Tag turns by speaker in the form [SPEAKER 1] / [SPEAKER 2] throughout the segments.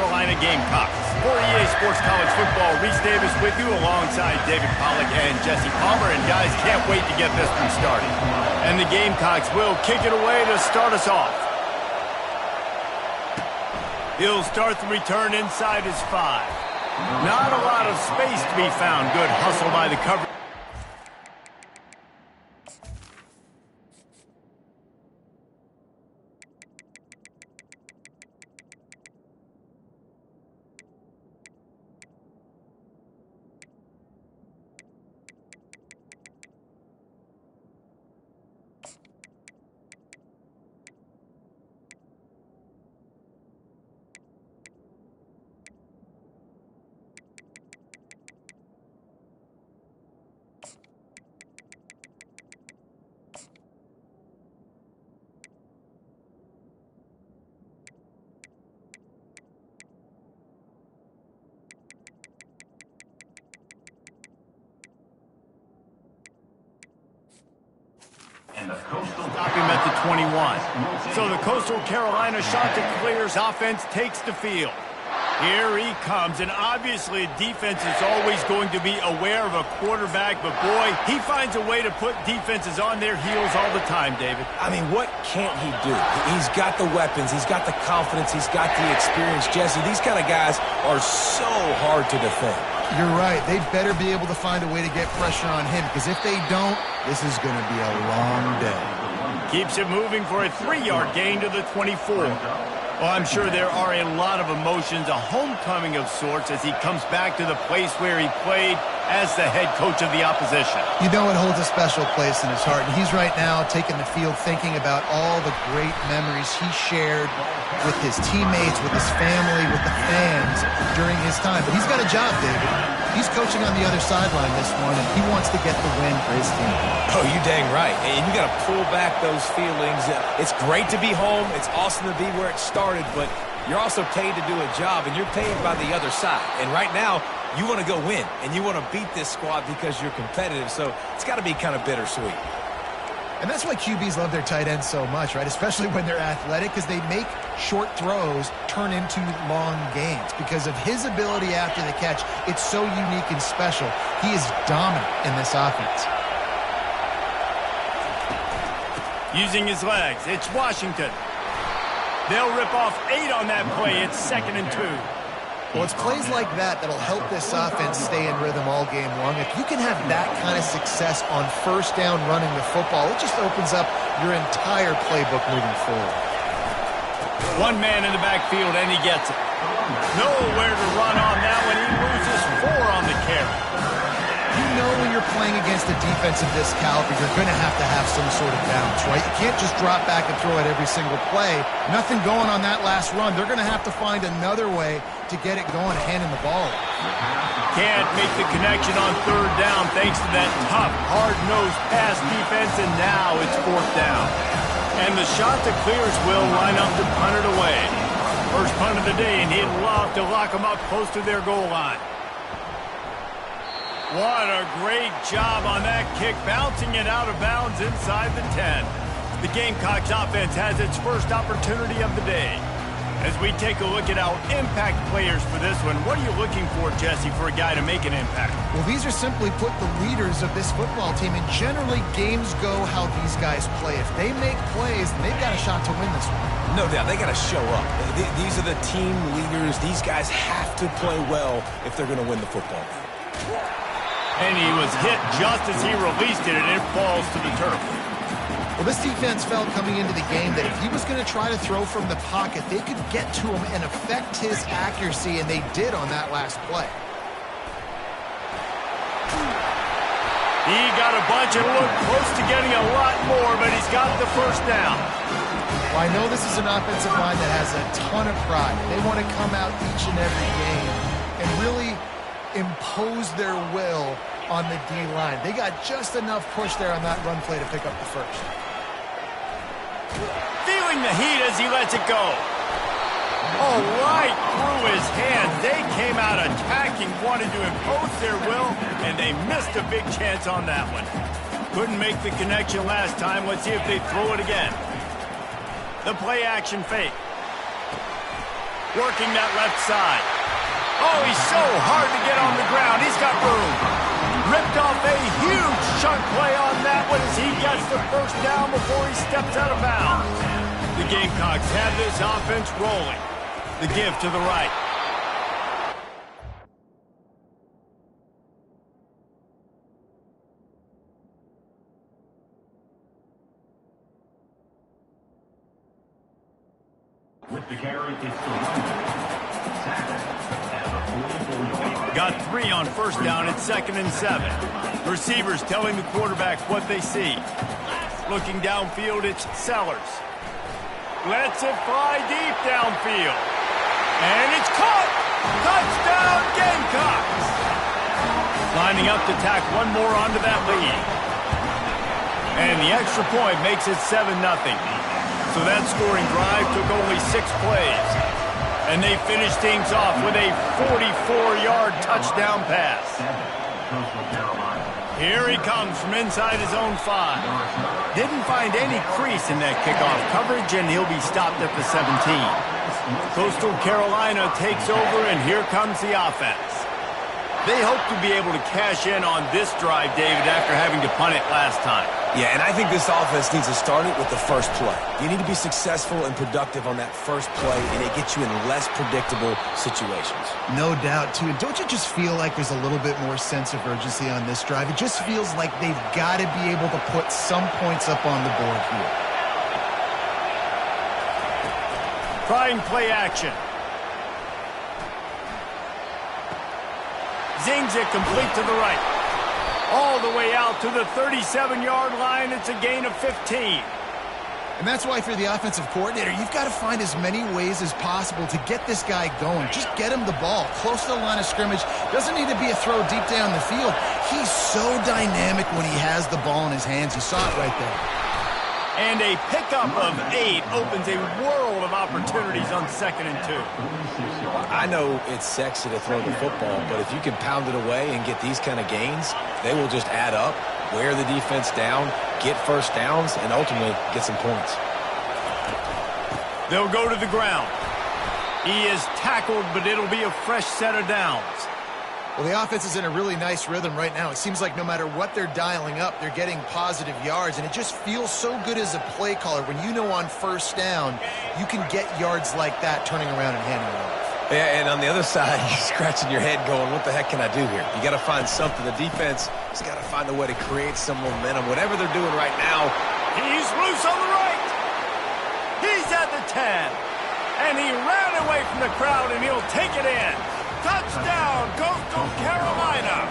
[SPEAKER 1] Carolina Gamecocks. For EA Sports College Football, Reese Davis with you alongside David Pollack and Jesse Palmer. And guys, can't wait to get this one started. And the Gamecocks will kick it away to start us off. He'll start the return inside his 5. Not a lot of space to be found. Good hustle by the cover.
[SPEAKER 2] And the Coastal
[SPEAKER 1] Stop him at the 21. So the Coastal Carolina Chanticleers offense takes the field. Here he comes, and obviously defense is always going to be aware of a quarterback, but boy, he finds a way to put defenses on their heels all the time, David.
[SPEAKER 3] I mean, what can't he do? He's got the weapons, he's got the confidence, he's got the experience. Jesse, these kind of guys are so hard to defend.
[SPEAKER 4] You're right. They better be able to find a way to get pressure on him, because if they don't, this is going to be a long day.
[SPEAKER 1] Keeps it moving for a 3-yard gain to the 24. Well, I'm sure there are a lot of emotions, a homecoming of sorts, as he comes back to the place where he played as the head coach of the opposition.
[SPEAKER 4] You know it holds a special place in his heart, and he's right now taking the field thinking about all the great memories he shared with his teammates, with his family, with the fans during his time. But he's got a job, David. He's coaching on the other sideline this one, and he wants to get the win for his team.
[SPEAKER 3] Oh, you dang right. And you got to pull back those feelings. It's great to be home. It's awesome to be where it started, but you're also paid to do a job, and you're paid by the other side. And right now, you want to go win, and you want to beat this squad because you're competitive, so it's got to be kind of bittersweet.
[SPEAKER 4] And that's why QBs love their tight ends so much, right? Especially when they're athletic, because they make short throws turn into long gains. Because of his ability after the catch, it's so unique and special. He is dominant in this offense.
[SPEAKER 1] Using his legs, it's Washington. They'll rip off 8 on that play. It's 2nd and 2.
[SPEAKER 4] Well, it's plays like that that'll help this offense stay in rhythm all game long. If you can have that kind of success on first down running the football, it just opens up your entire playbook moving forward.
[SPEAKER 1] One man in the backfield, and he gets it. Nowhere to run on that one. He loses 4 on the carry.
[SPEAKER 4] You know when you're playing against a defense of this caliber, you're going to have some sort of balance, right? You can't just drop back and throw it every single play. Nothing going on that last run. They're going to have to find another way to get it going, handing the ball.
[SPEAKER 1] Can't make the connection on 3rd down thanks to that tough, hard-nosed pass defense, and now it's 4th down. And the Chanticleers will line up to punt it away. First punt of the day, and he'd love to lock them up close to their goal line. What a great job on that kick, bouncing it out of bounds inside the 10. The Gamecocks offense has its first opportunity of the day. As we take a look at our impact players for this one, what are you looking for, Jesse, for a guy to make an impact?
[SPEAKER 4] Well, these are simply put the leaders of this football team, and generally games go how these guys play. If they make plays, they've got a shot to win this one.
[SPEAKER 3] No doubt, they got to show up. These are the team leaders. These guys have to play well if they're going to win the football game.
[SPEAKER 1] And he was hit just as he released it, and it falls to the turf.
[SPEAKER 4] Well, this defense felt coming into the game that if he was going to try to throw from the pocket, they could get to him and affect his accuracy, and they did on that last play.
[SPEAKER 1] He got a bunch and looked close to getting a lot more, but he's got the first down.
[SPEAKER 4] Well, I know this is an offensive line that has a ton of pride. They want to come out each and every game and really impose their will on the D-line. They got just enough push there on that run play to pick up the first.
[SPEAKER 1] Feeling the heat as he lets it go. Oh, right through his hands. They came out attacking, wanted to impose their will, and they missed a big chance on that one. Couldn't make the connection last time. Let's see if they throw it again. The play action fake. Working that left side. Oh, he's so hard to get on the ground. He's got room. Ripped off a huge chunk play on that one as he gets the first down before he steps out of bounds. The Gamecocks have this offense rolling. The give to the right.
[SPEAKER 2] With the carry, it's the running.
[SPEAKER 1] Got 3 on first down at 2nd and 7. Receivers telling the quarterback what they see. Looking downfield, it's Sellers. Lets it fly deep downfield. And it's caught! Touchdown, Gamecocks! Lining up to tack one more onto that lead. And the extra point makes it 7-0. So that scoring drive took only 6 plays. And they finished things off with a 44-yard touchdown pass. Here he comes from inside his own 5. Didn't find any crease in that kickoff coverage, and he'll be stopped at the 17. Coastal Carolina takes over, and here comes the offense. They hope to be able to cash in on this drive, David, after having to punt it last time.
[SPEAKER 3] Yeah, and I think this offense needs to start it with the first play. You need to be successful and productive on that first play, and it gets you in less predictable situations.
[SPEAKER 4] No doubt, too. And don't you just feel like there's a little bit more sense of urgency on this drive? It just feels like they've got to be able to put some points up on the board here.
[SPEAKER 1] Trying play action. Zings it complete to the right. All the way out to the 37-yard line. It's a gain of 15.
[SPEAKER 4] And that's why, for the offensive coordinator, you've got to find as many ways as possible to get this guy going. Just get him the ball close to the line of scrimmage. Doesn't need to be a throw deep down the field. He's so dynamic when he has the ball in his hands. You saw it right there.
[SPEAKER 1] And a pickup of 8 opens a world of opportunities on 2nd and 2.
[SPEAKER 3] I know it's sexy to throw the football, but if you can pound it away and get these kind of gains, they will just add up, wear the defense down, get first downs, and ultimately get some points.
[SPEAKER 1] They'll go to the ground. He is tackled, but it'll be a fresh set of downs.
[SPEAKER 4] Well, the offense is in a really nice rhythm right now. It seems like no matter what they're dialing up, they're getting positive yards, and it just feels so good as a play caller when you know on first down you can get yards like that turning around and handing it off.
[SPEAKER 3] Yeah, and on the other side, you're scratching your head going, what the heck can I do here? You got to find something. The defense has got to find a way to create some momentum. Whatever they're doing right now.
[SPEAKER 1] He's loose on the right. He's at the 10. And he ran away from the crowd, and he'll take it in. Touchdown, Coastal Carolina.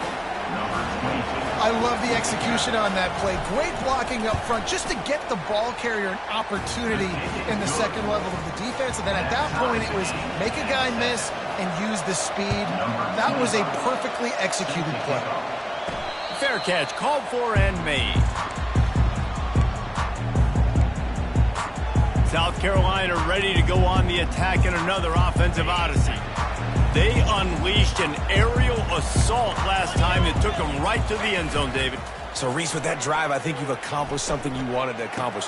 [SPEAKER 4] I love the execution on that play. Great blocking up front just to get the ball carrier an opportunity in the second level of the defense. And then at that point, it was make a guy miss and use the speed. That was a perfectly executed play.
[SPEAKER 1] Fair catch, called for and made. South Carolina ready to go on the attack in another offensive odyssey. They unleashed an aerial assault last time. It took them right to the end zone, David.
[SPEAKER 3] So, Reese, with that drive, I think you've accomplished something you wanted to accomplish.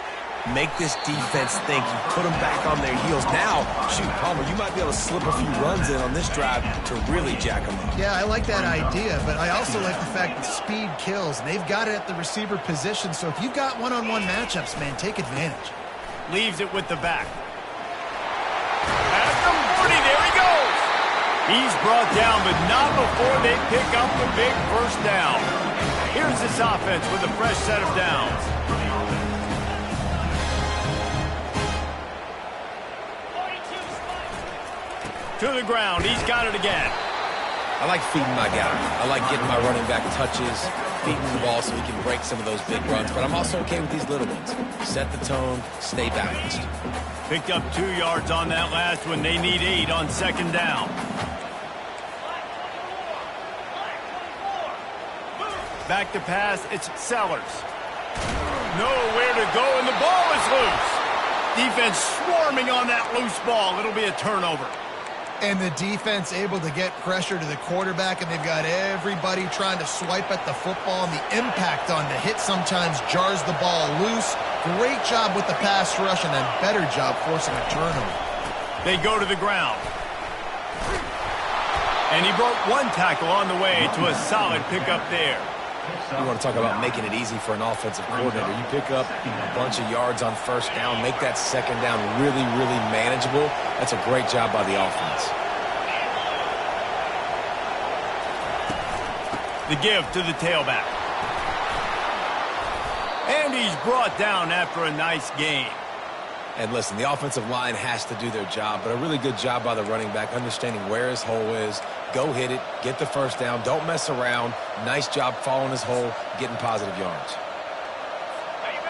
[SPEAKER 3] Make this defense think. You put them back on their heels. Now, shoot, Palmer, you might be able to slip a few runs in on this drive to really jack them up.
[SPEAKER 4] Yeah, I like that idea, but I also like the fact that speed kills. And they've got it at the receiver position, so if you've got one-on-one matchups, man, take advantage.
[SPEAKER 1] Leaves it with the back. At the 40, there he goes. He's brought down, but not before they pick up the big first down. Here's this offense with a fresh set of downs. To the ground, he's got it again.
[SPEAKER 3] I like feeding my guy. I like getting my running back touches, feeding the ball so he can break some of those big runs. But I'm also okay with these little ones. Set the tone, stay balanced.
[SPEAKER 1] Picked up 2 yards on that last one. They need 8 on 2nd down. Back to pass, it's Sellers. Nowhere to go, and the ball is loose. Defense swarming on that loose ball. It'll be a turnover.
[SPEAKER 4] And the defense able to get pressure to the quarterback, and they've got everybody trying to swipe at the football, and the impact on the hit sometimes jars the ball loose. Great job with the pass rush, and a better job forcing a turnover.
[SPEAKER 1] They go to the ground. And he broke one tackle on the way to a solid pickup there.
[SPEAKER 3] You want to talk about making it easy for an offensive coordinator. You pick up a bunch of yards on first down, make that second down really, really manageable. That's a great job by the offense.
[SPEAKER 1] The give to the tailback. And he's brought down after a nice gain.
[SPEAKER 3] And listen, the offensive line has to do their job, but a really good job by the running back, understanding where his hole is. Go hit it, get the first down, don't mess around. Nice job following his hole, getting positive yards.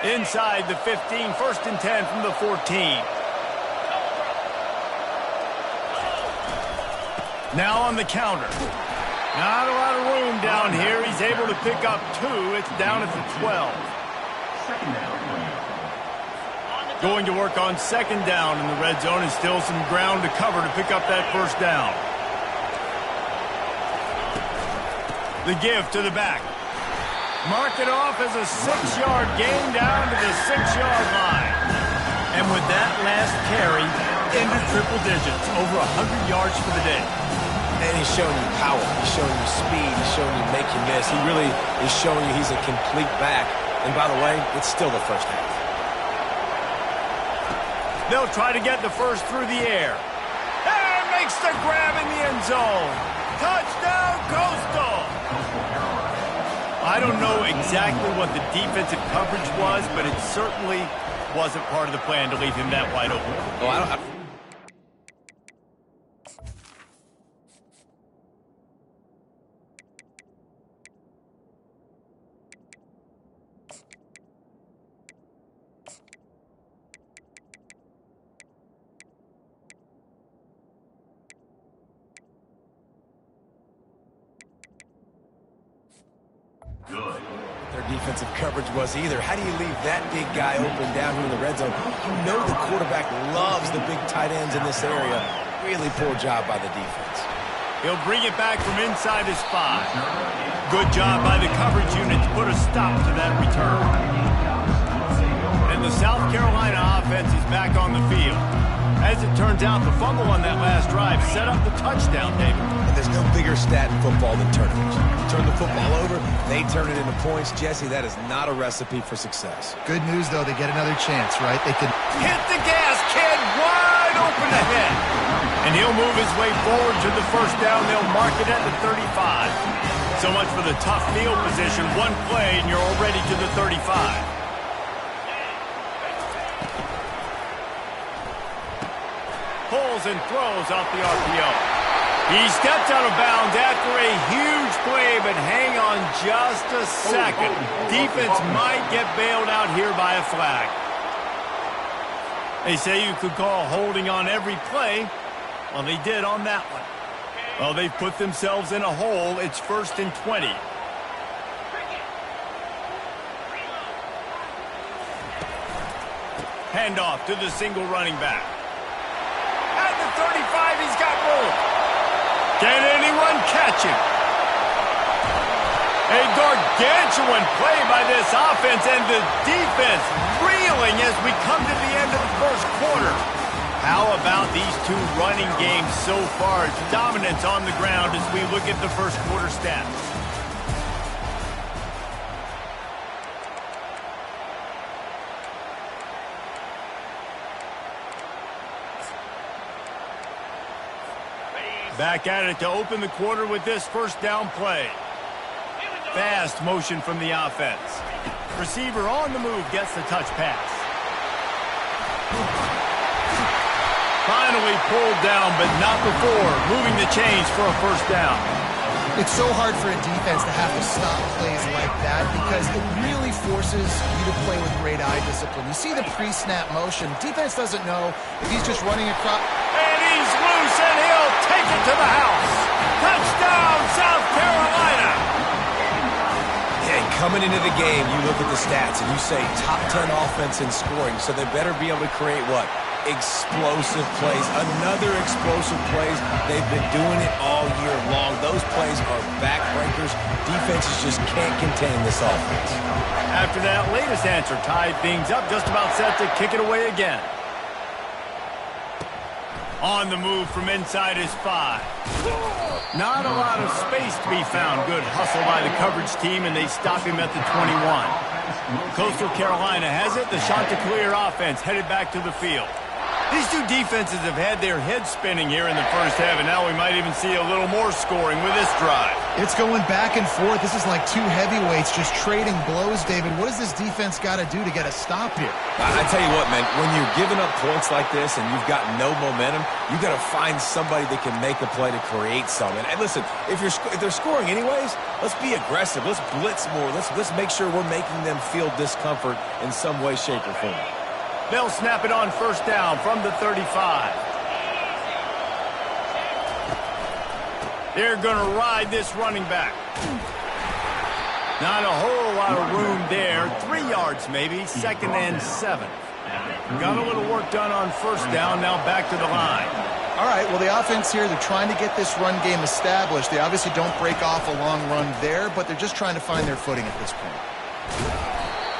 [SPEAKER 1] Inside the 15, 1st and 10 from the 14. Now on the counter. Not a lot of room down here. He's able to pick up 2. It's down at the 12. Going to work on 2nd down in the red zone, and still some ground to cover to pick up that first down. The give to the back. Mark it off as a 6-yard gain down to the 6-yard line. And with that last carry, into triple digits, over 100 yards for the day.
[SPEAKER 3] And he's showing you power. He's showing you speed. He's showing you make you miss. He really is showing you he's a complete back. And by the way, it's still the first half.
[SPEAKER 1] They'll try to get the first through the air. And makes the grab in the end zone. Touchdown, Coastal! I don't know exactly what the defensive coverage was, but it certainly wasn't part of the plan to leave him that wide open.
[SPEAKER 3] Oh, I don't... Their defensive coverage was either. How do you leave that big guy open down here in the red zone? You know the quarterback loves the big tight ends in this area. Really poor job by the defense.
[SPEAKER 1] He'll bring it back from inside his 5. Good job by the coverage unit to put a stop to that return. And the South Carolina offense is back on the field. As it turns out, the fumble on that last drive set up the touchdown, David.
[SPEAKER 3] And there's no bigger stat in football than turnovers. You turn the football over, they turn it into points. Jesse, that is not a recipe for success.
[SPEAKER 4] Good news, though. They get another chance, right? They can
[SPEAKER 1] hit the gas, kid, wide open ahead. And he'll move his way forward to the first down. They'll mark it at the 35. So much for the tough field position. One play, and you're already to the 35. Pulls and throws off the RPO. He stepped out of bounds after a huge play, but hang on just a second. Defense might get bailed out here by a flag. They say you could call holding on every play. Well, they did on that one. Well, they've put themselves in a hole. It's 1st and 20. Handoff to the single running back. At the 35, he's got room. Can anyone catch him? A gargantuan play by this offense, and the defense reeling as we come to the end of the first quarter. How about these two running games so far? Dominance on the ground as we look at the first quarter stats. Back at it to open the quarter with this first down play. Fast motion from the offense. Receiver on the move gets the touch pass. Finally pulled down, but not before moving the chains for a first down.
[SPEAKER 4] It's so hard for a defense to have to stop plays like that because it really forces you to play with great eye discipline. You see the pre-snap motion. Defense doesn't know if he's just running across.
[SPEAKER 1] And he's loose, and he'll take it to the house. Touchdown, South Carolina.
[SPEAKER 3] Yeah, coming into the game, you look at the stats, and you say top 10 offense in scoring, so they better be able to create what? Explosive plays. Another explosive plays. They've been doing it all year long. Those plays are backbreakers. Defenses just can't contain this offense.
[SPEAKER 1] After that latest answer tied things up, just about set to kick it away again. On the move from inside his 5. Not a lot of space to be found. Good hustle by the coverage team, and they stop him at the 21. Coastal Carolina has it. The shot to clear offense headed back to the field. These two defenses have had their heads spinning here in the first half, and now we might even see a little more scoring with this drive.
[SPEAKER 4] It's going back and forth. This is like two heavyweights just trading blows, David. What does this defense got to do to get a stop here?
[SPEAKER 3] I tell you what, man, when you're giving up points like this and you've got no momentum, you got to find somebody that can make a play to create something. And listen, if they're scoring anyways, let's be aggressive. Let's blitz more. Let's make sure we're making them feel discomfort in some way, shape, or form.
[SPEAKER 1] They'll snap it on first down from the 35. They're going to ride this running back. Not a whole lot of room there. 3 yards maybe, 2nd and 7. Got a little work done on first down, now back to the line.
[SPEAKER 4] All right, well, the offense here, they're trying to get this run game established. They obviously don't break off a long run there, but they're just trying to find their footing at this point.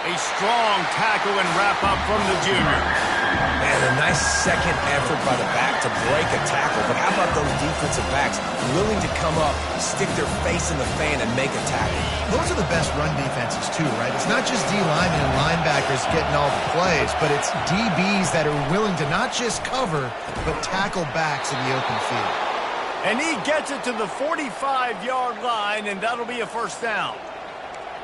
[SPEAKER 1] A strong tackle and wrap up from the junior.
[SPEAKER 3] And a nice second effort by the back to break a tackle. But how about those defensive backs willing to come up, stick their face in the fan, and make a tackle?
[SPEAKER 4] Those are the best run defenses, too, right? It's not just D-linemen and linebackers getting all the plays, but it's DBs that are willing to not just cover, but tackle backs in the open field.
[SPEAKER 1] And he gets it to the 45-yard line, and that'll be a first down.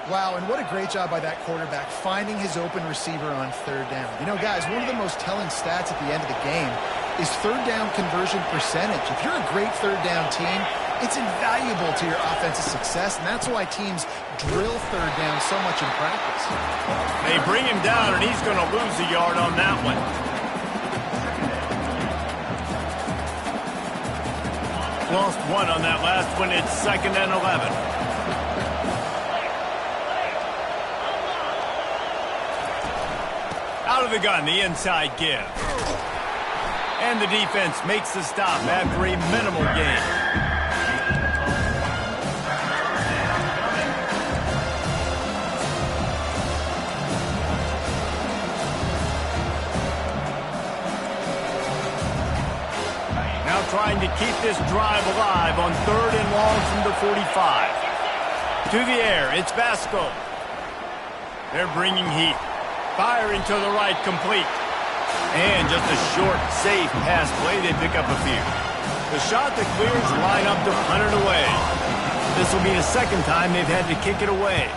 [SPEAKER 4] Wow, and what a great job by that quarterback finding his open receiver on third down. You know, guys, one of the most telling stats at the end of the game is third down conversion percentage. If you're a great third down team, it's invaluable to your offensive success, and that's why teams drill third down so much in practice.
[SPEAKER 1] They bring him down, and he's going to lose a yard on that one. Lost 1 on that last one. It's 2nd and 11. Out of the gun, the inside give. And the defense makes the stop after a minimal gain. Now trying to keep this drive alive on 3rd and long from the 45. To the air, it's Vasco. They're bringing heat. Firing to the right, complete. And just a short, safe pass play, they pick up a few. The shot that clears line up to punt it away. This will be the 2nd time they've had to kick it away.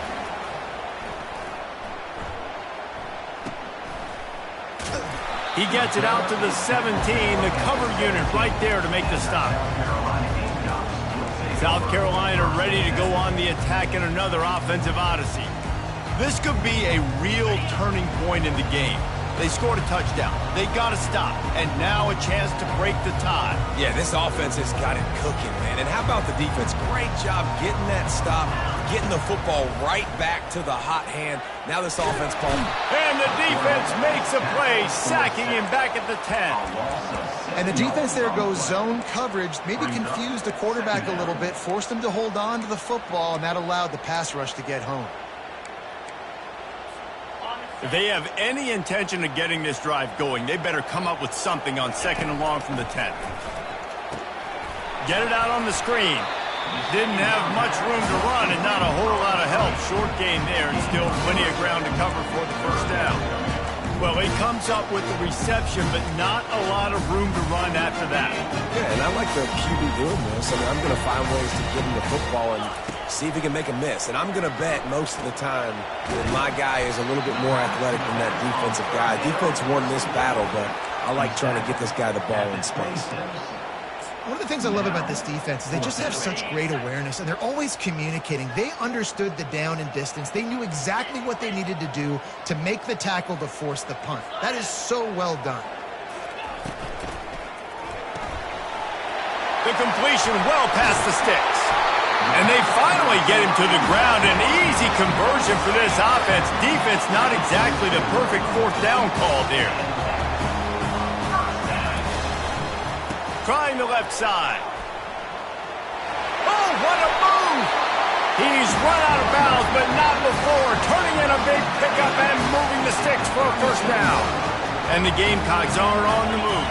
[SPEAKER 1] He gets it out to the 17, the cover unit right there to make the stop. South Carolina ready to go on the attack in another offensive odyssey. This could be a real turning point in the game. They scored a touchdown. They got to stop. And now a chance to break the tie.
[SPEAKER 3] Yeah, this offense has got it cooking, man. And how about the defense? Great job getting that stop, getting the football right back to the hot hand. Now this offense, Paul.
[SPEAKER 1] And the defense makes a play, sacking him back at the 10.
[SPEAKER 4] And the defense there goes zone coverage, maybe confused the quarterback a little bit, forced him to hold on to the football, and that allowed the pass rush to get home.
[SPEAKER 1] If they have any intention of getting this drive going, they better come up with something on 2nd and long from the 10. Get it out on the screen. Didn't have much room to run and not a whole lot of help. Short gain there and still plenty of ground to cover for the first down. Well, he comes up with the reception, but not a lot of room to run after that.
[SPEAKER 3] Yeah, and I like the QB doing this. I mean, I'm going to find ways to get him the football and see if he can make a miss. And I'm going to bet most of the time that my guy is a little bit more athletic than that defensive guy. Defense won this battle, but I like trying to get this guy the ball in space.
[SPEAKER 4] One of the things I love about this defense is they just have such great awareness, and they're always communicating. They understood the down and distance. They knew exactly what they needed to do to make the tackle to force the punt. That is so well done.
[SPEAKER 1] The completion well past the sticks. And they finally get him to the ground. An easy conversion for this offense. Defense not exactly the perfect 4th down call there. Trying the left side. Oh, what a move! He's run out of bounds, but not before. Turning in a big pickup and moving the sticks for a first down. And the Gamecocks are on the move.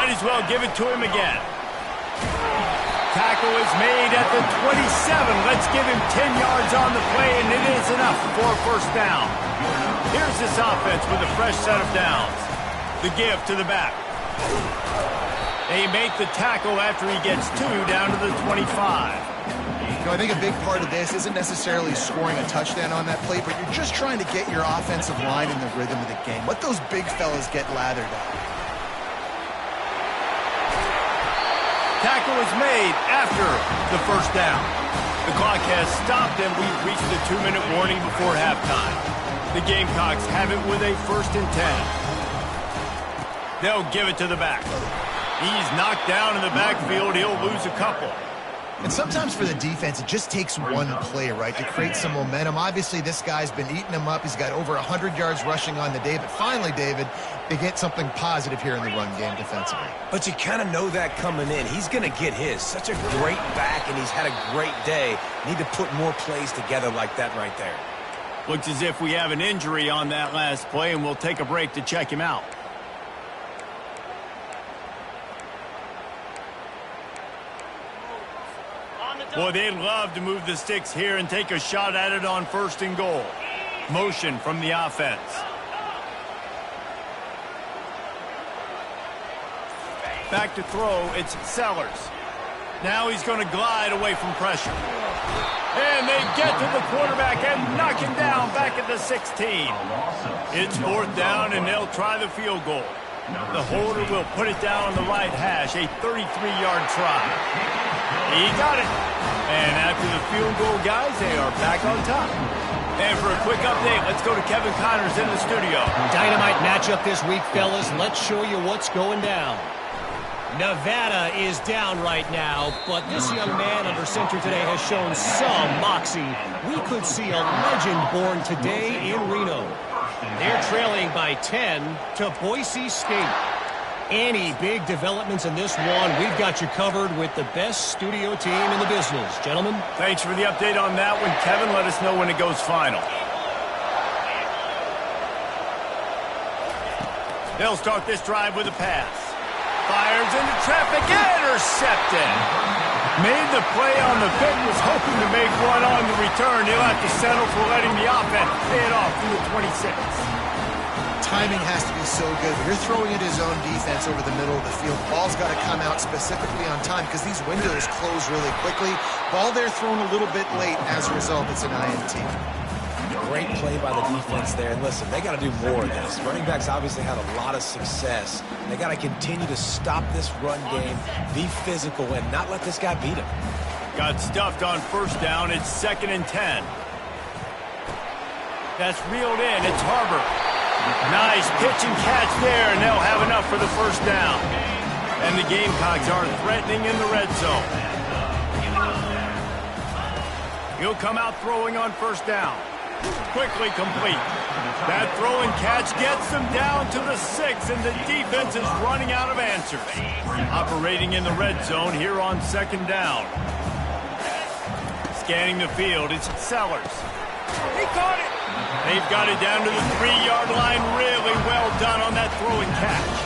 [SPEAKER 1] Might as well give it to him again. Tackle is made at the 27. Let's give him 10 yards on the play, and it is enough for a first down. Here's this offense with a fresh set of downs. The give to the back. They make the tackle after he gets 2 down to the 25.
[SPEAKER 4] You know, I think a big part of this isn't necessarily scoring a touchdown on that play, but you're just trying to get your offensive line in the rhythm of the game. Let those big fellas get lathered up.
[SPEAKER 1] Tackle is made after the first down. The clock has stopped, and we've reached the 2-minute warning before halftime. The Gamecocks have it with a 1st and 10. They'll give it to the back. He's knocked down in the backfield. He'll lose a couple.
[SPEAKER 4] And sometimes for the defense, it just takes one play, right, to create some momentum. Obviously, this guy's been eating them up. He's got over 100 yards rushing on the day. But finally, David, they get something positive here in the run game defensively.
[SPEAKER 3] But you kind of know that coming in. He's going to get his. Such a great back, and he's had a great day. Need to put more plays together like that right there.
[SPEAKER 1] Looks as if we have an injury on that last play, and we'll take a break to check him out. Boy, they'd love to move the sticks here and take a shot at it on 1st and goal. Motion from the offense. Back to throw, it's Sellers. Now he's going to glide away from pressure. And they get to the quarterback and knock him down back at the 16. It's 4th down, and they'll try the field goal. The holder will put it down on the right hash, a 33-yard try. He got it. And after the field goal, guys, they are back on top. And for a quick update, let's go to Kevin Connors in the studio.
[SPEAKER 5] Dynamite matchup this week, fellas. Let's show you what's going down. Nevada is down right now, but this young man under center today has shown some moxie. We could see a legend born today in Reno. They're trailing by 10 to Boise State. Any big developments in this one, we've got you covered with the best studio team in the business. Gentlemen?
[SPEAKER 1] Thanks for the update on that one, Kevin. Let us know when it goes final. They'll start this drive with a pass. Fires into traffic, intercepted. Made the play on the pick, was hoping to make one on the return. He'll have to settle for letting the offense pay it off from the 26.
[SPEAKER 4] Timing has to be so good. You're throwing at his own defense over the middle of the field. The ball's got to come out specifically on time because these windows close really quickly. Ball there thrown a little bit late. As a result, it's an INT.
[SPEAKER 3] Great play by the defense there. And listen, they got to do more of this. Running backs obviously had a lot of success. They got to continue to stop this run game, be physical, and not let this guy beat him.
[SPEAKER 1] Got stuffed on 1st down. It's 2nd and 10. That's reeled in. It's Harbor. Nice pitch and catch there, and they'll have enough for the 1st down. And the Gamecocks are threatening in the red zone. He'll come out throwing on 1st down. Quickly complete. That throw and catch gets them down to the 6, and the defense is running out of answers. Operating in the red zone here on 2nd down. Scanning the field, it's Sellers. He caught it. They've got it down to the 3-yard line. Really well done on that throw and catch.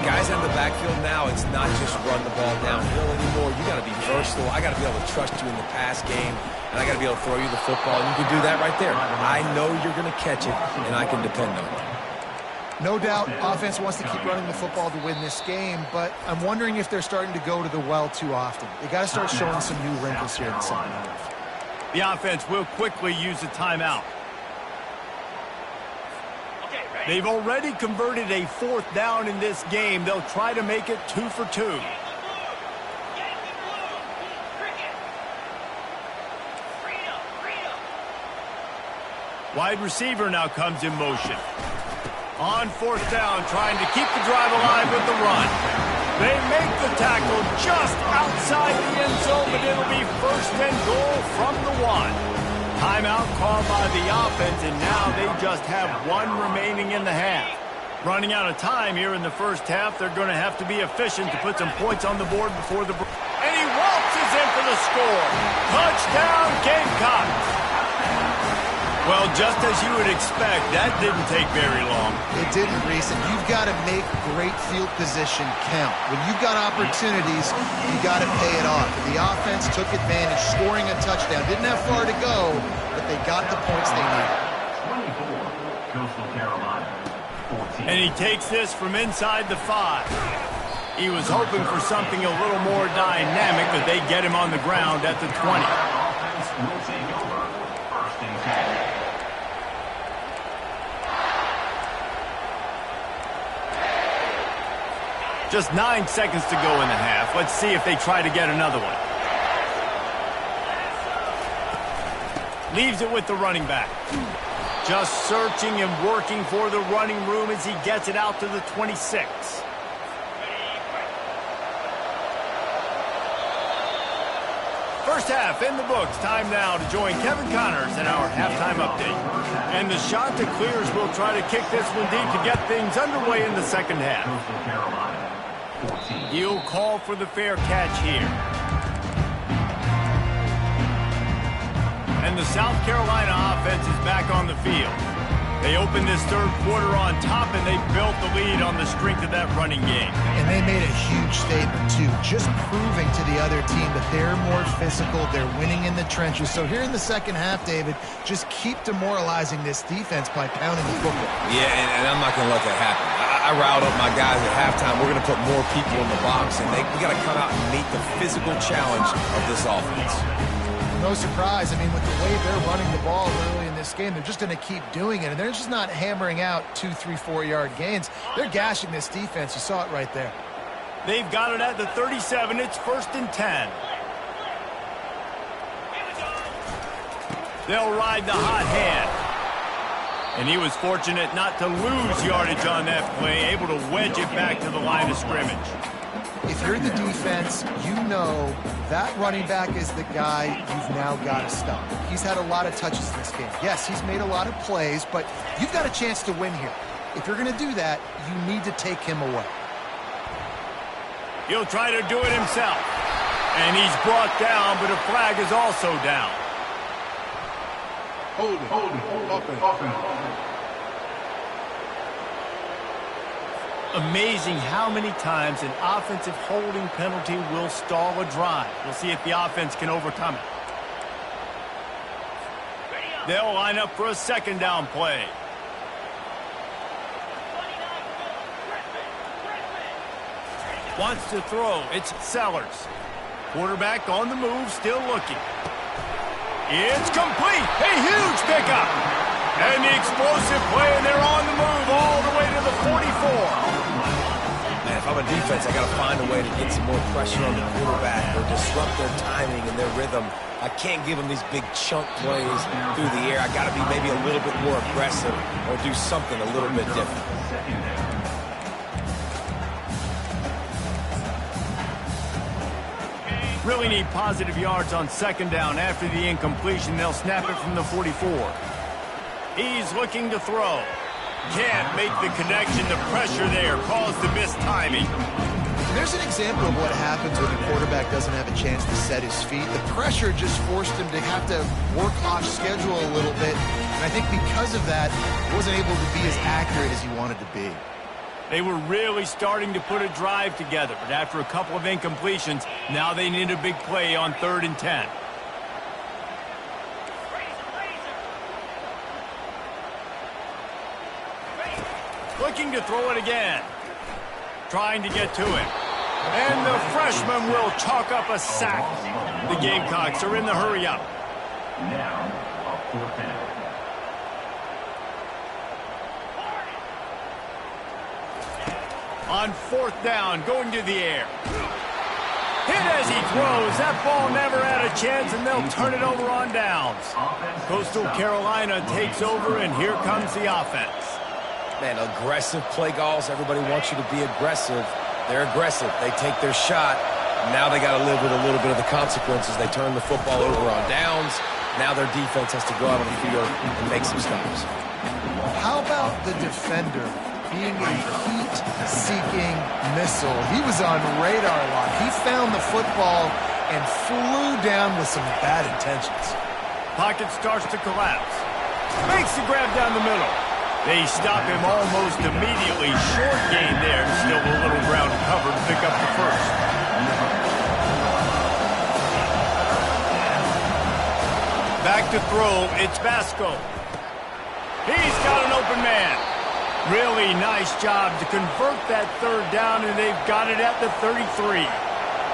[SPEAKER 3] Guys in the backfield now, it's not just run the ball downhill anymore. You got to be versatile. I got to be able to trust you in the pass game, and I got to be able to throw you the football, and you can do that right there. I know you're going to catch it, and I can depend on it.
[SPEAKER 4] No doubt, offense wants to keep running the football to win this game, but I'm wondering if they're starting to go to the well too often. They got to start showing some new wrinkles here in the second half.
[SPEAKER 1] The offense will quickly use a timeout. They've already converted a 4th down in this game. They'll try to make it 2 for 2. Wide receiver now comes in motion. On 4th down, trying to keep the drive alive with the run. They make the tackle just outside the end zone, but it'll be 1st and goal from the 1. Timeout called by the offense, and now they just have 1 remaining in the half. Running out of time here in the 1st half, they're going to have to be efficient to put some points on the board before the break. And he waltzes in for the score. Touchdown, Gamecocks. Well, just as you would expect, that didn't take very long.
[SPEAKER 4] It didn't, Reese, and you've got to make great field position count. When you've got opportunities, you got to pay it off. The offense took advantage, scoring a touchdown. Didn't have far to go, but they got the points they needed.
[SPEAKER 2] 24, Coastal Carolina, 14.
[SPEAKER 1] And he takes this from inside the 5. He was hoping for something a little more dynamic, but they get him on the ground at the 20.
[SPEAKER 2] Offense will take over. First and 10.
[SPEAKER 1] Just 9 seconds to go in the half. Let's see if they try to get another one. Leaves it with the running back. Just searching and working for the running room as he gets it out to the 26. First half in the books. Time now to join Kevin Connors in our halftime update. And the shot that clears will try to kick this one deep to get things underway in the second half.
[SPEAKER 2] Coastal Carolina, 14.
[SPEAKER 1] He'll call for the fair catch here. And the South Carolina offense is back on the field. They opened this third quarter on top, and they built the lead on the strength of that running game.
[SPEAKER 4] And they made a huge statement, too, just proving to the other team that they're more physical, they're winning in the trenches. So here in the second half, David, just keep demoralizing this defense by pounding the football.
[SPEAKER 3] Yeah, and I'm not going to let that happen. I riled up my guys at halftime. We're going to put more people in the box, and we got to come out and meet the physical challenge of this offense.
[SPEAKER 4] No surprise. I mean, with the way they're running the ball early in this game, they're just going to keep doing it. And they're just not hammering out 2, 3, 4-yard gains. They're gashing this defense. You saw it right there.
[SPEAKER 1] They've got it at the 37. It's 1st and 10. They'll ride the hot hand. And he was fortunate not to lose yardage on that play, able to wedge it back to the line of scrimmage.
[SPEAKER 4] If you're the defense, you know that running back is the guy you've now got to stop. He's had a lot of touches in this game. Yes, he's made a lot of plays, but you've got a chance to win here. If you're going to do that, you need to take him away.
[SPEAKER 1] He'll try to do it himself. And he's brought down, but a flag is also down.
[SPEAKER 6] Hold it. Offense.
[SPEAKER 1] Amazing how many times an offensive holding penalty will stall a drive. We'll see if the offense can overcome it. They'll line up for a second down play. Wants to throw. It's Sellers. Quarterback on the move, still looking. It's complete. A huge pickup. And the explosive play, and they're on the move all the way to the 44.
[SPEAKER 3] Man, if I'm a defense, I got to find a way to get some more pressure on the quarterback or disrupt their timing and their rhythm. I can't give them these big chunk plays through the air. I got to be maybe a little bit more aggressive or do something a little bit different.
[SPEAKER 1] Really need positive yards on second down. After the incompletion, they'll snap it from the 44. He's looking to throw. Can't make the connection. The pressure there caused the missed timing.
[SPEAKER 4] There's an example of what happens when the quarterback doesn't have a chance to set his feet. The pressure just forced him to have to work off schedule a little bit. And I think because of that, he wasn't able to be as accurate as he wanted to be.
[SPEAKER 1] They were really starting to put a drive together, but after a couple of incompletions, now they need a big play on 3rd and 10. Looking to throw it again. Trying to get to him. And the freshman will chalk up a sack. The Gamecocks are in the hurry-up.
[SPEAKER 2] Now, a 4th down.
[SPEAKER 1] On 4th down, going to the air. Hit as he throws. That ball never had a chance, and they'll turn it over on downs. Coastal Carolina takes over, and here comes the offense.
[SPEAKER 3] Man, aggressive play calls. Everybody wants you to be aggressive. They're aggressive. They take their shot. Now they got to live with a little bit of the consequences. They turn the football over on downs. Now their defense has to go out on the field and make some stops.
[SPEAKER 4] How about the defender being a heat-seeking missile? He was on radar lock. He found the football and flew down with some bad intentions.
[SPEAKER 1] Pocket starts to collapse. Makes the grab down the middle. They stop him almost immediately. Short gain there. Still a little ground to cover to pick up the first. Back to throw. It's Vasco. He's got an open man. Really nice job to convert that third down, and they've got it at the 33.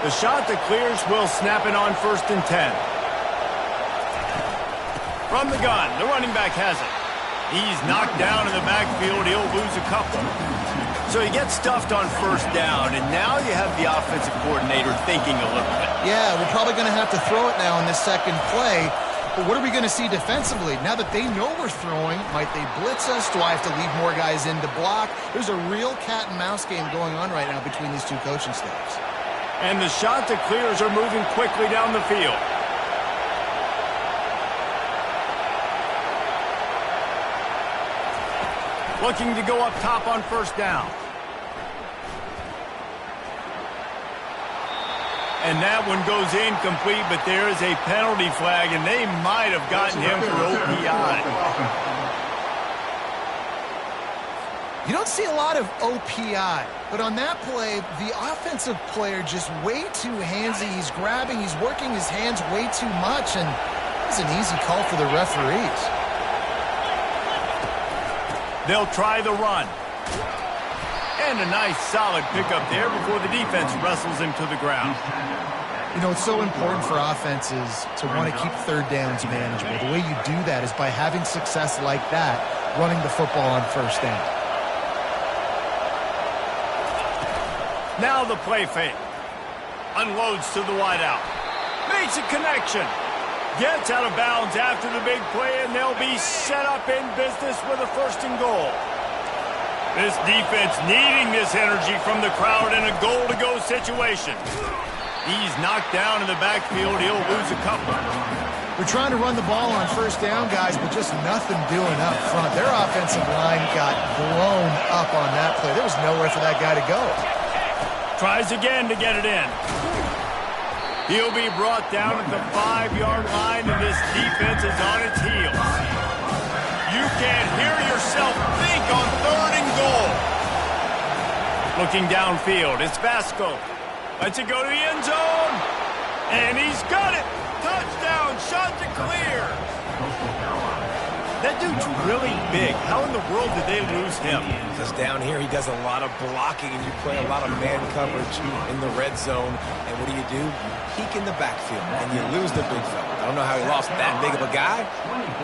[SPEAKER 1] The shot that clears will snap it on 1st and 10. From the gun, the running back has it. He's knocked down in the backfield. He'll lose a couple. So he gets stuffed on 1st down, and now you have the offensive coordinator thinking a little bit.
[SPEAKER 4] Yeah, we're probably going to have to throw it now in this second play. But what are we going to see defensively? Now that they know we're throwing, might they blitz us? Do I have to leave more guys in to block? There's a real cat and mouse game going on right now between these two coaching staffs.
[SPEAKER 1] And the shot that clears are moving quickly down the field. Looking to go up top on 1st down. And that one goes incomplete, but there is a penalty flag, and they might have gotten him for OPI.
[SPEAKER 4] You don't see a lot of OPI, but on that play, the offensive player just way too handsy. He's grabbing, he's working his hands way too much, and it's an easy call for the referees.
[SPEAKER 1] They'll try the run. And a nice solid pickup there before the defense wrestles him to the ground.
[SPEAKER 4] You know, it's so important for offenses to want to keep third downs manageable. The way you do that is by having success like that, running the football on 1st down.
[SPEAKER 1] Now the play fake. Unloads to the wideout. Makes a connection. Gets out of bounds after the big play, and they'll be set up in business with a 1st and goal. This defense needing this energy from the crowd in a goal-to-go situation. He's knocked down in the backfield. He'll lose a couple.
[SPEAKER 4] We're trying to run the ball on 1st down, guys, but just nothing doing up front. Their offensive line got blown up on that play. There was nowhere for that guy to go.
[SPEAKER 1] Tries again to get it in. He'll be brought down at the 5-yard line, and this defense is on its heels. You can't hear yourself think on 3rd and goal. Looking downfield, it's Vasco. Lets it go to the end zone. And he's got it. Touchdown, shot to clear. That dude's really big. How in the world did they lose him?
[SPEAKER 3] Because down here he does a lot of blocking, and you play a lot of man coverage in the red zone. And what do? You peek in the backfield, and you lose the big fella. I don't know how he lost that big of a guy,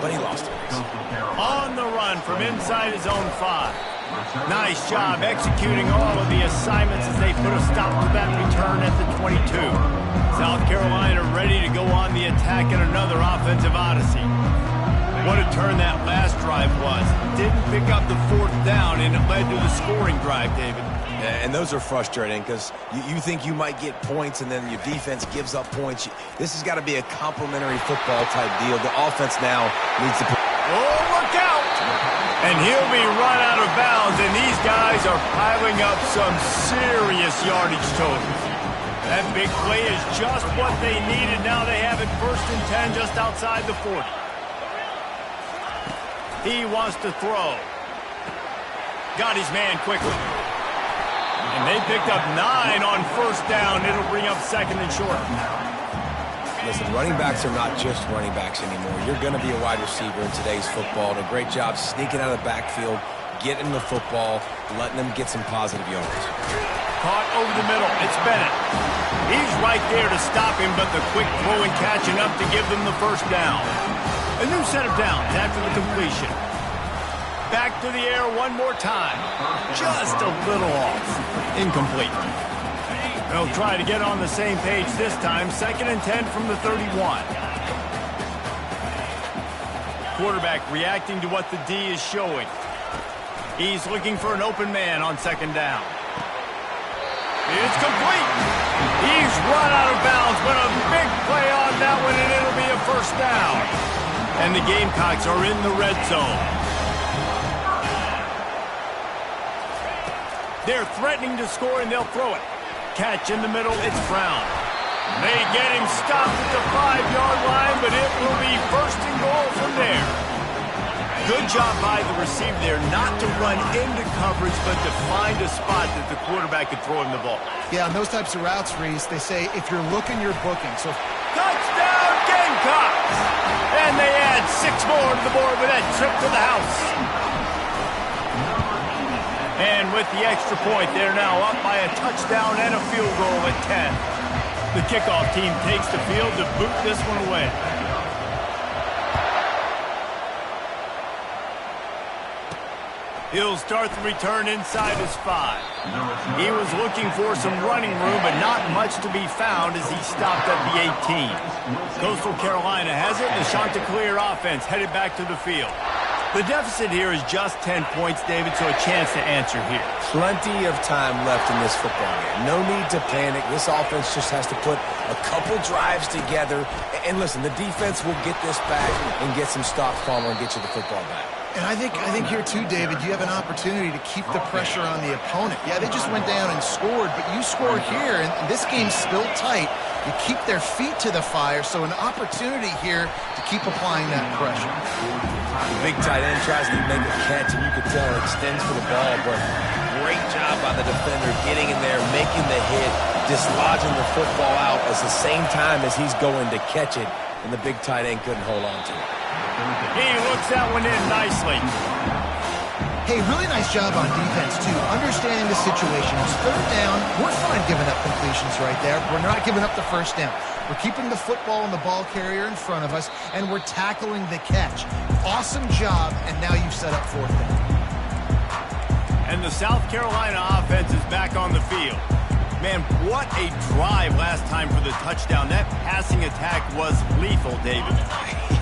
[SPEAKER 3] but he lost it.
[SPEAKER 1] On the run from inside his own 5. Nice job executing all of the assignments as they put a stop to that return at the 22. South Carolina ready to go on the attack in another offensive odyssey. What a turn that last drive was. Didn't pick up the 4th down, and it led to the scoring drive, David.
[SPEAKER 3] Yeah, and those are frustrating because you think you might get points, and then your defense gives up points. This has got to be a complimentary football type deal. The offense now needs to...
[SPEAKER 1] Oh, look out! And he'll be run out of bounds, and these guys are piling up some serious yardage totals. That big play is just what they needed. Now they have it 1st and 10 just outside the 40. He wants to throw. Got his man quickly. And they picked up 9 on 1st down. It'll bring up 2nd and short.
[SPEAKER 3] Listen, running backs are not just running backs anymore. You're going to be a wide receiver in today's football. And a great job sneaking out of the backfield, getting the football, letting them get some positive yards.
[SPEAKER 1] Caught over the middle. It's Bennett. He's right there to stop him, but the quick throw and catching up to give them the 1st down. A new set of downs after the completion. Back to the air one more time. Just a little off. Incomplete. They'll try to get on the same page this time. 2nd and 10 from the 31. Quarterback reacting to what the D is showing. He's looking for an open man on 2nd down. It's complete. He's run out of bounds, but a big play on that one, and it'll be a 1st down. And the Gamecocks are in the red zone. They're threatening to score, and they'll throw it. Catch in the middle, it's Brown. They get him stopped at the 5-yard line, but it will be 1st and goal from there. Good job by the receiver there not to run into coverage, but to find a spot that the quarterback could throw him the ball.
[SPEAKER 4] Yeah, on those types of routes, Reese, they say if you're looking, you're booking. So
[SPEAKER 1] touchdown, Gamecocks! And they add 6 more to the board with that trip to the house. And with the extra point, they're now up by a touchdown and a field goal at 10. The kickoff team takes the field to boot this one away. He'll start the return inside his 5. He was looking for some running room, but not much to be found as he stopped at the 18. Coastal Carolina has it, and the Chanticleer offense headed back to the field. The deficit here is just 10 points, David, so a chance to answer here.
[SPEAKER 3] Plenty of time left in this football game. No need to panic. This offense just has to put a couple drives together. And listen, the defense will get this back and get some stops, Palmer, and get you the football back.
[SPEAKER 4] And I think here too, David, you have an opportunity to keep the pressure on the opponent. Yeah, they just went down and scored, but you score here, and this game's still tight. You keep their feet to the fire, so an opportunity here to keep applying that pressure.
[SPEAKER 3] The big tight end tries to make a catch, and you can tell it extends for the ball, but great job by the defender getting in there, making the hit, dislodging the football out at the same time as he's going to catch it, and the big tight end couldn't hold on to it.
[SPEAKER 1] He looks that one in nicely.
[SPEAKER 4] Hey, really nice job on defense, too. Understanding the situation. It's third down. We're fine giving up completions right there. We're not giving up the first down. We're keeping the football and the ball carrier in front of us, and we're tackling the catch. Awesome job, and now you've set up fourth down.
[SPEAKER 1] And the South Carolina offense is back on the field. Man, what a drive last time for the touchdown. That passing attack was lethal, David.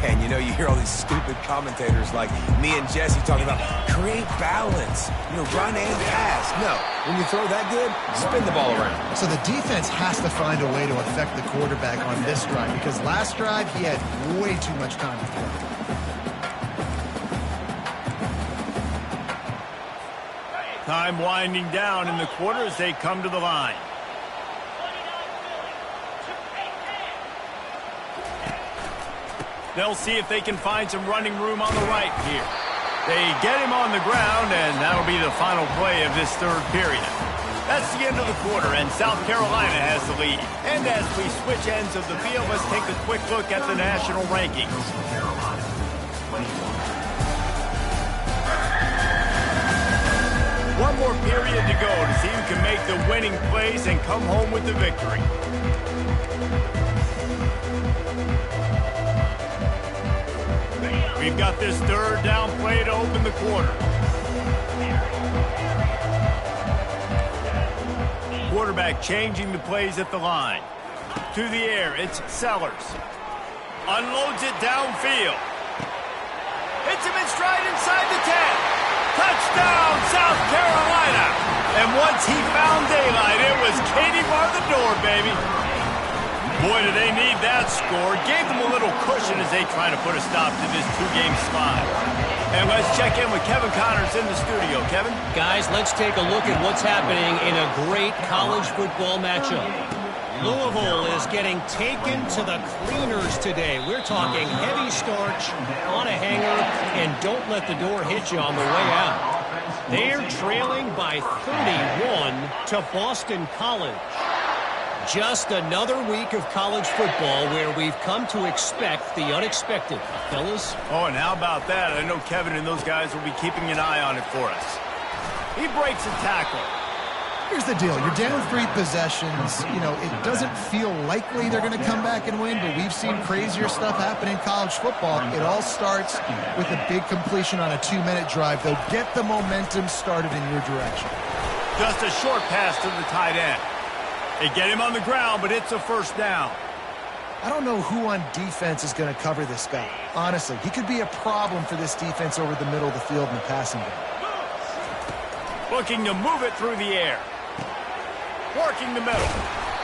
[SPEAKER 3] And you know, you hear all these stupid commentators like me and Jesse talking about create balance, run and pass. No, when you throw that good, spin the ball around.
[SPEAKER 4] So the defense has to find a way to affect the quarterback on this drive, because last drive he had way too much time to throw.
[SPEAKER 1] Time winding down in the quarter as they come to the line. They'll see if they can find some running room on the right here. They get him on the ground, and that'll be the final play of this third period. That's the end of the quarter, and South Carolina has the lead. And as we switch ends of the field, let's take a quick look at the national rankings. One more period to go to see who can make the winning plays and come home with the victory. We've got this third down play to open the quarter. Quarterback changing the plays at the line. To the air, it's Sellers. Unloads it downfield. Hits him in stride inside the 10. Touchdown, South Carolina! And once he found daylight, it was Katie bar the door, baby. Boy, do they need that score. Gave them a little cushion as they try to put a stop to this two-game slide. And let's check in with Kevin Connors in the studio. Kevin?
[SPEAKER 5] Guys, let's take a look at what's happening in a great college football matchup. Louisville is getting taken to the cleaners today. We're talking heavy starch on a hanger, and don't let the door hit you on the way out. They're trailing by 31 to Boston College. Just another week of college football where we've come to expect the unexpected. Fellas?
[SPEAKER 1] Oh, and how about that? I know Kevin and those guys will be keeping an eye on it for us. He breaks a tackle.
[SPEAKER 4] Here's the deal. You're down 3 possessions. It doesn't feel likely they're going to come back and win, but we've seen crazier stuff happen in college football. It all starts with a big completion on a 2-minute drive. They'll get the momentum started in your direction.
[SPEAKER 1] Just a short pass to the tight end. They get him on the ground, but it's a first down.
[SPEAKER 4] I don't know who on defense is going to cover this guy. Honestly, he could be a problem for this defense over the middle of the field in the passing game.
[SPEAKER 1] Looking to move it through the air. Working the middle.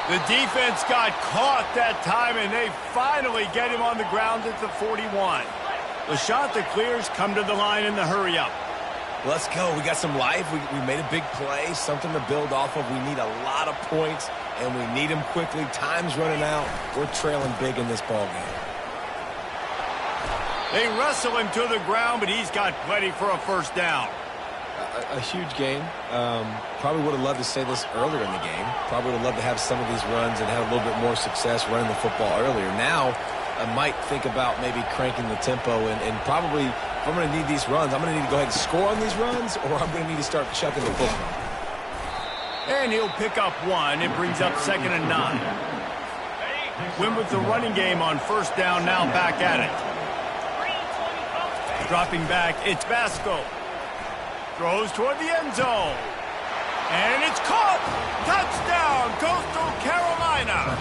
[SPEAKER 1] The defense got caught that time, and they finally get him on the ground at the 41. The Chanticleers come to the line in the hurry-up.
[SPEAKER 3] Let's go. We got some life. We made a big play, something to build off of. We need a lot of points, and we need them quickly. Time's running out. We're trailing big in this ball game.
[SPEAKER 1] They wrestle him to the ground, but he's got plenty for a first down.
[SPEAKER 3] A huge game. Probably would have loved to say this earlier in the game. Probably would have loved to have some of these runs and have a little bit more success running the football earlier. Now, I might think about maybe cranking the tempo and probably, if I'm going to need these runs, I'm going to need to go ahead and score on these runs, or I'm going to need to start chucking the football.
[SPEAKER 1] And he'll pick up one. It brings up 2nd and 9. Win with the running game on first down, now back at it. Dropping back, it's Vasco. Throws toward the end zone. And it's caught! Touchdown, Coastal Carolina!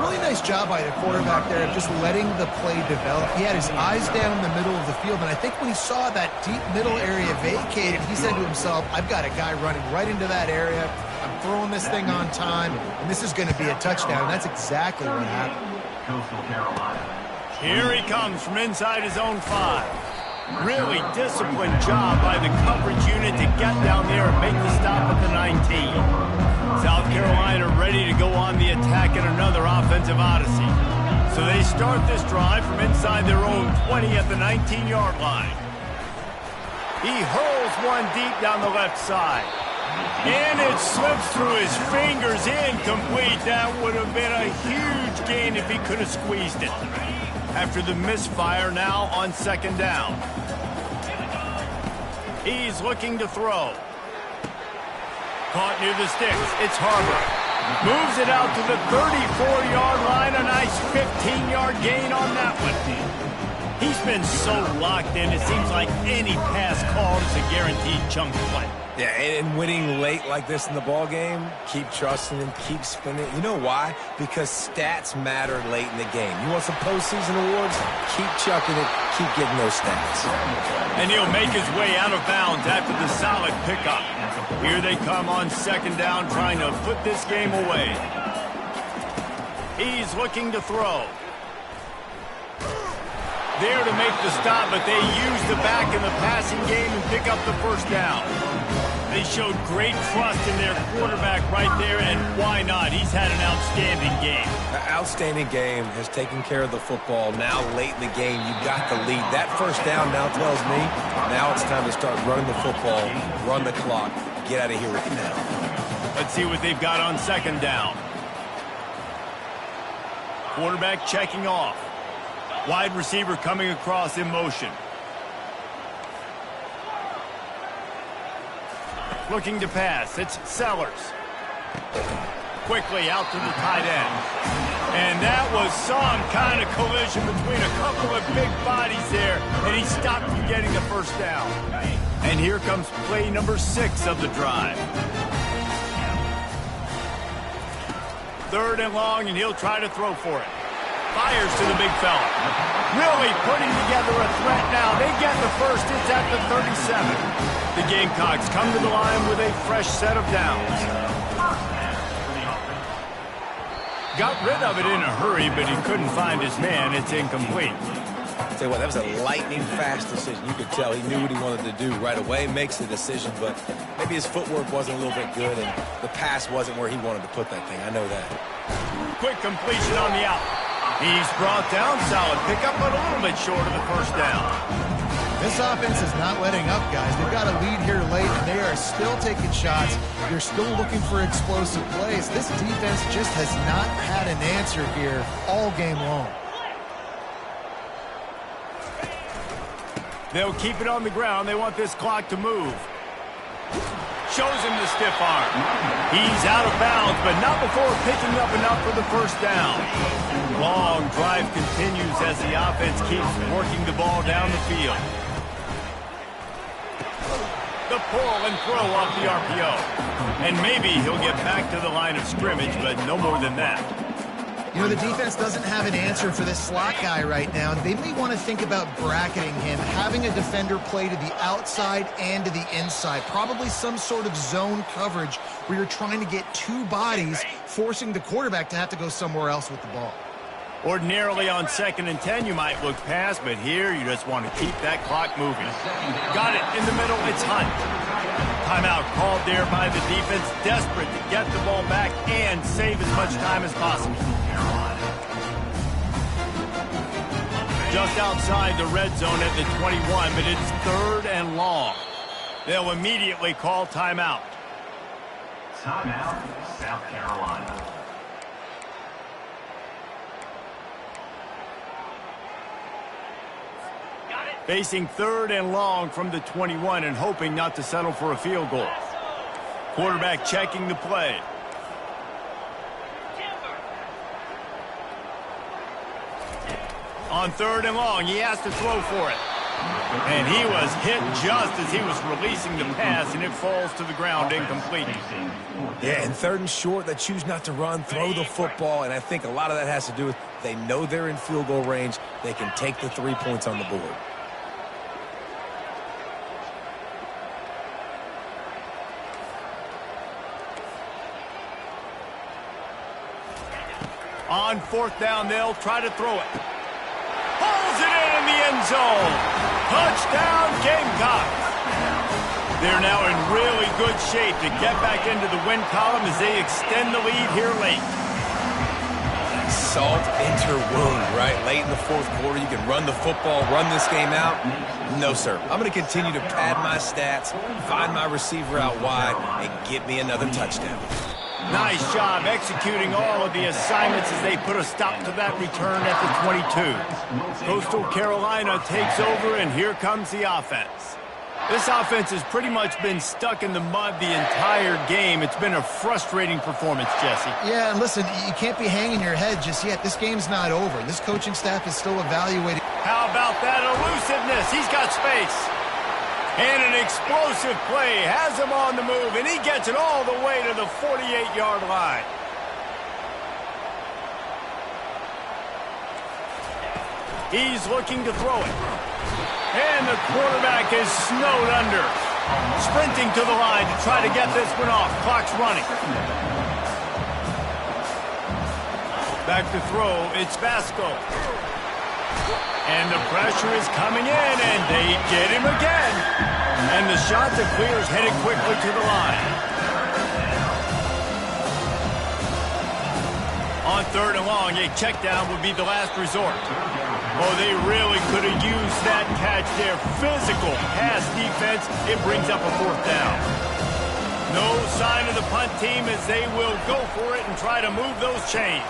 [SPEAKER 4] Really nice job by the quarterback there of just letting the play develop. He had his eyes down in the middle of the field, and I think when he saw that deep middle area vacated, he said to himself, I've got a guy running right into that area. I'm throwing this thing on time, and this is going to be a touchdown. And that's exactly what happened.
[SPEAKER 2] Coastal Carolina.
[SPEAKER 1] Here he comes from inside his own 5. Really disciplined job by the coverage unit to get down there and make the stop at the 19. South Carolina ready to go on the attack in another offensive odyssey. So they start this drive from inside their own 20 at the 19-yard line. He hurls one deep down the left side. And it slips through his fingers, incomplete. That would have been a huge gain if he could have squeezed it. After the misfire, now on 2nd down. He's looking to throw. Caught near the sticks. It's Harbor. Moves it out to the 34-yard line. A nice 15-yard gain on that one. He's been so locked in, it seems like any pass called is a guaranteed chunk play.
[SPEAKER 3] Yeah, and winning late like this in the ball game, keep trusting him, keep spinning. You know why? Because stats matter late in the game. You want some postseason awards? Keep chucking it, keep getting those stats.
[SPEAKER 1] And he'll make his way out of bounds after the solid pickup. Here they come on 2nd down, trying to put this game away. He's looking to throw. There to make the stop, but they use the back in the passing game and pick up the first down. They showed great trust in their quarterback right there, and why not? He's had an outstanding game.
[SPEAKER 3] An outstanding game, has taken care of the football. Now, late in the game, you got the lead. That first down now tells me now it's time to start running the football, run the clock, get out of here with it now.
[SPEAKER 1] Let's see what they've got on 2nd down. Quarterback checking off. Wide receiver coming across in motion. Looking to pass. It's Sellers. Quickly out to the tight end. And that was some kind of collision between a couple of big bodies there, and he stopped from getting the first down. And here comes play number 6 of the drive. 3rd and long, and he'll try to throw for it. Fires to the big fella. Really putting together a threat now. They get the first. It's at the 37. The Gamecocks come to the line with a fresh set of downs. Got rid of it in a hurry, but he couldn't find his man. It's incomplete.
[SPEAKER 3] Tell you what, that was a lightning-fast decision. You could tell he knew what he wanted to do right away, makes the decision, but maybe his footwork wasn't a little bit good, and the pass wasn't where he wanted to put that thing. I know that.
[SPEAKER 1] Quick completion on the out. He's brought down, solid pickup, but a little bit short of the first down.
[SPEAKER 4] This offense is not letting up, guys. They've got a lead here late, and they are still taking shots. They're still looking for explosive plays. This defense just has not had an answer here all game long.
[SPEAKER 1] They'll keep it on the ground. They want this clock to move. Shows him the stiff arm. He's out of bounds, but not before picking up enough for the first down. Long drive continues as the offense keeps working the ball down the field. The pull and throw off the RPO. And maybe he'll get back to the line of scrimmage, but no more than that.
[SPEAKER 4] You know, the defense doesn't have an answer for this slot guy right now. They may want to think about bracketing him, having a defender play to the outside and to the inside. Probably some sort of zone coverage where you're trying to get 2 bodies, forcing the quarterback to have to go somewhere else with the ball.
[SPEAKER 1] Ordinarily on 2nd and 10, you might look past, but here you just want to keep that clock moving. Got it in the middle. It's Hunt. Timeout called there by the defense, desperate to get the ball back and save as much time as possible. Just outside the red zone at the 21, but it's 3rd and long. They'll immediately call timeout.
[SPEAKER 2] Timeout, South Carolina.
[SPEAKER 1] Facing 3rd and long from the 21 and hoping not to settle for a field goal. Quarterback checking the play. On 3rd and long, he has to throw for it. And he was hit just as he was releasing the pass, and it falls to the ground incomplete.
[SPEAKER 3] Yeah, and 3rd and short, they choose not to run, throw the football, and I think a lot of that has to do with they know they're in field goal range. They can take the 3 points on the board.
[SPEAKER 1] On 4th down, they'll try to throw it. Pulls it in the end zone. Touchdown, Gamecocks. They're now in really good shape to get back into the win column as they extend the lead here late.
[SPEAKER 3] Salt into wound, right? Late in the 4th quarter, you can run the football, run this game out. No, sir. I'm going to continue to pad my stats, find my receiver out wide, and get me another touchdown.
[SPEAKER 1] Nice job executing all of the assignments as they put a stop to that return at the 22. Coastal Carolina takes over, and here comes the offense. This offense has pretty much been stuck in the mud the entire game. It's been a frustrating performance, Jesse.
[SPEAKER 4] Yeah, and listen, you can't be hanging your head just yet. This game's not over. This coaching staff is still evaluating.
[SPEAKER 1] How about that elusiveness? He's got space. And an explosive play has him on the move, and he gets it all the way to the 48-yard line. He's looking to throw it. And the quarterback is snowed under. Sprinting to the line to try to get this one off. Clock's running. Back to throw. It's Vasco. And the pressure is coming in, and they get him again. And the shot to clear is headed quickly to the line. On 3rd and long, a check down would be the last resort. Oh, they really could have used that catch there. Physical pass defense. It brings up a 4th down. No sign of the punt team as they will go for it and try to move those chains.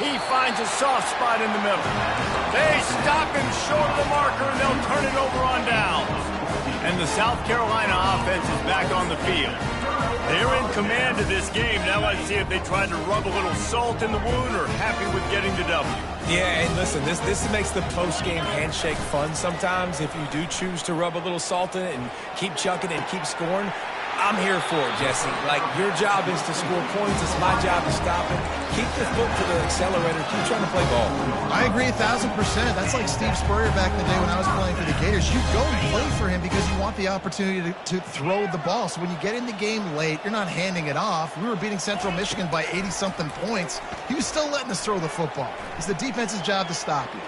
[SPEAKER 1] He finds a soft spot in the middle. They stop him short of the marker, and they'll turn it over on downs. And the South Carolina offense is back on the field. They're in command of this game. Now let's see if they try to rub a little salt in the wound or happy with getting the W.
[SPEAKER 3] Yeah, and listen, this makes the post-game handshake fun sometimes. If you do choose to rub a little salt in it and keep chucking and keep scoring, I'm here for it, Jesse. Like, your job is to score points. It's my job to stop it. Keep the foot to the accelerator. Keep trying to play ball.
[SPEAKER 4] I agree 1,000%. That's like Steve Spurrier back in the day when I was playing for the Gators. You go and play for him because you want the opportunity to throw the ball. So when you get in the game late, you're not handing it off. We were beating Central Michigan by 80-something points. He was still letting us throw the football. It's the defense's job to stop you.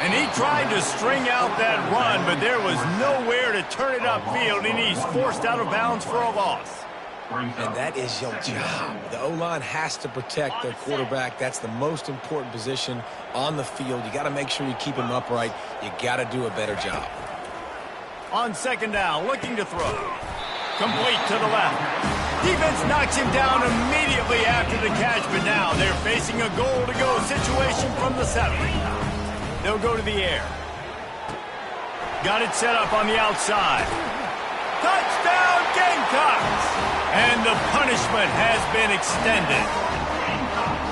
[SPEAKER 1] And he tried to string out that run, but there was nowhere to turn it upfield, and he's forced out of bounds for a loss.
[SPEAKER 3] And that is your job. The O-line has to protect their quarterback. That's the most important position on the field. You got to make sure you keep him upright. You got to do a better job.
[SPEAKER 1] On 2nd down, looking to throw. Complete to the left. Defense knocks him down immediately after the catch, but now they're facing a goal-to-go situation from the 7. They'll go to the air. Got it set up on the outside. Touchdown, Gamecocks! And the punishment has been extended.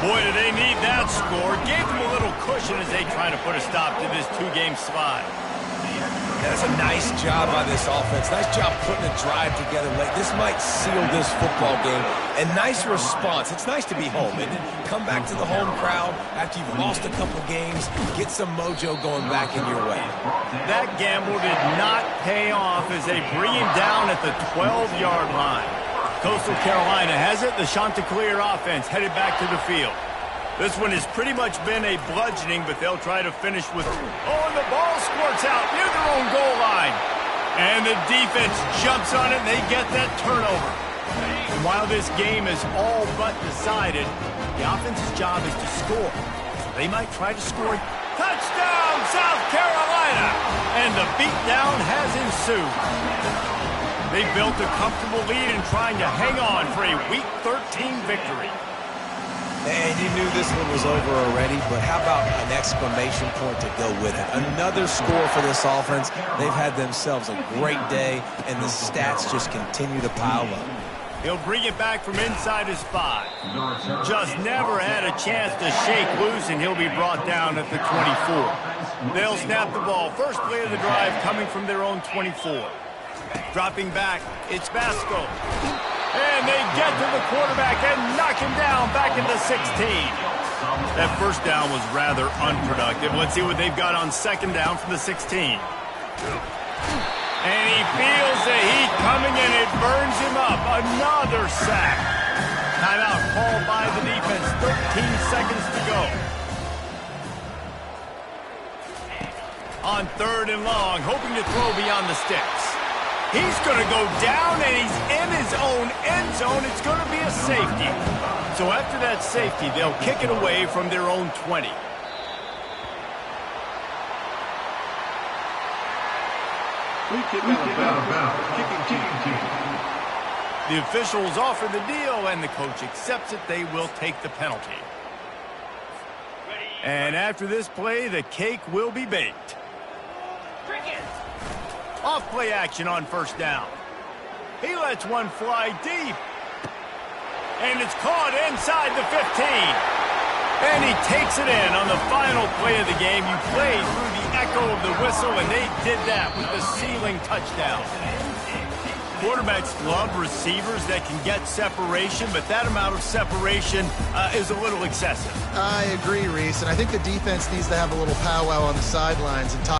[SPEAKER 1] Boy, do they need that score. Gave them a little cushion as they try to put a stop to this 2-game slide.
[SPEAKER 3] That's a nice job by this offense. Nice job putting a drive together late. This might seal this football game. And nice response. It's nice to be home, isn't it? Come back to the home crowd after you've lost a couple games. Get some mojo going back in your way.
[SPEAKER 1] That gamble did not pay off as they bring him down at the 12-yard line. Coastal Carolina has it. The Chanticleer offense headed back to the field. This one has pretty much been a bludgeoning, but they'll try to finish with... Oh, and the ball squirts out near their own goal line. And the defense jumps on it, and they get that turnover. And while this game is all but decided, the offense's job is to score. So they might try to score Touchdown, South Carolina! And the beatdown has ensued. They built a comfortable lead and trying to hang on for a Week 13 victory.
[SPEAKER 3] And you knew this one was over already, but how about an exclamation point to go with it? Another score for this offense. They've had themselves a great day, and the stats just continue to pile up.
[SPEAKER 1] He'll bring it back from inside his 5. Just never had a chance to shake loose, and he'll be brought down at the 24. They'll snap the ball. First play of the drive coming from their own 24. Dropping back, it's Vasco. And they get to the quarterback and knock him down back into 16. That first down was rather unproductive. Let's see what they've got on second down from the 16. And he feels the heat coming and it burns him up. Another sack. Timeout called by the defense. 13 seconds to go. On third and long, hoping to throw beyond the sticks. He's going to go down, and he's in his own end zone. It's going to be a safety. So after that safety, they'll kick it away from their own 20.
[SPEAKER 6] Free kick out of bounds. Kicking team.
[SPEAKER 1] The officials offer the deal, and the coach accepts it. They will take the penalty. And after this play, the cake will be baked. Off play action on first down. He lets one fly deep. And it's caught inside the 15. And he takes it in on the final play of the game. You played through the echo of the whistle, and they did that with the ceiling touchdown. Quarterbacks love receivers that can get separation, but that amount of separation is a little excessive.
[SPEAKER 4] I agree, Reese, and I think the defense needs to have a little powwow on the sidelines and talk